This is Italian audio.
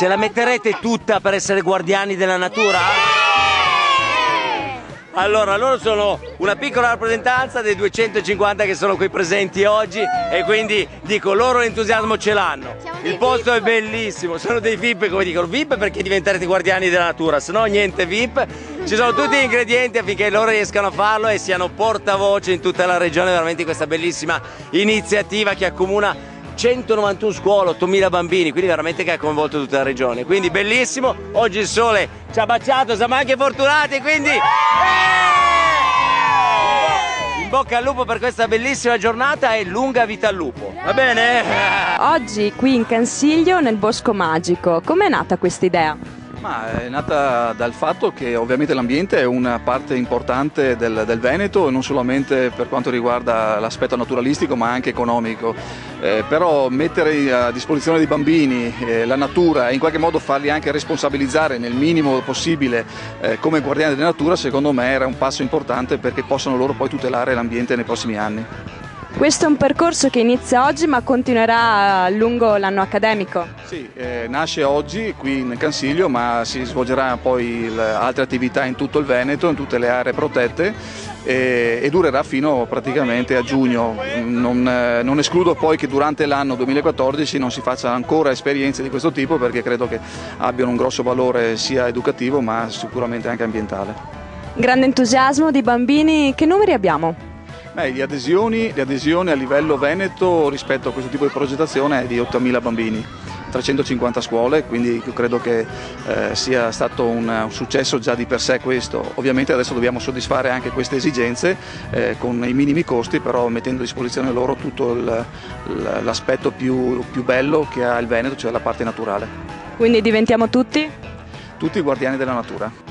Ce la metterete tutta per essere guardiani della natura? Allora, loro sono una piccola rappresentanza dei 250 che sono qui presenti oggi e quindi dico, loro l'entusiasmo ce l'hanno. Il posto è bellissimo, sono dei VIP, come dicono, VIP perché diventerete guardiani della natura, se no niente VIP. Ci sono tutti gli ingredienti affinché loro riescano a farlo e siano portavoce in tutta la regione veramente questa bellissima iniziativa che accomuna 191 scuole, 8.000 bambini, quindi veramente che ha coinvolto tutta la regione. Quindi bellissimo, oggi il sole ci ha baciato, siamo anche fortunati, quindi in bocca al lupo per questa bellissima giornata e lunga vita al lupo, va bene? Oggi qui in Cansiglio nel Bosco Magico, com'è nata questa idea? Ma è nata dal fatto che ovviamente l'ambiente è una parte importante del Veneto, non solamente per quanto riguarda l'aspetto naturalistico ma anche economico, però mettere a disposizione dei bambini la natura e in qualche modo farli anche responsabilizzare nel minimo possibile come guardiani della natura, secondo me era un passo importante perché possano loro poi tutelare l'ambiente nei prossimi anni. Questo è un percorso che inizia oggi ma continuerà lungo l'anno accademico? Sì, nasce oggi qui in Cansiglio ma si svolgerà poi altre attività in tutto il Veneto, in tutte le aree protette e durerà fino praticamente a giugno. Non escludo poi che durante l'anno 2014 non si faccia ancora esperienze di questo tipo perché credo che abbiano un grosso valore sia educativo ma sicuramente anche ambientale. Grande entusiasmo di bambini, che numeri abbiamo? Le adesioni a livello Veneto rispetto a questo tipo di progettazione è di 8.000 bambini, 350 scuole, quindi io credo che sia stato un successo già di per sé questo. Ovviamente adesso dobbiamo soddisfare anche queste esigenze con i minimi costi, però mettendo a disposizione loro tutto l'aspetto più bello che ha il Veneto, cioè la parte naturale. Quindi diventiamo tutti? Tutti guardiani della natura.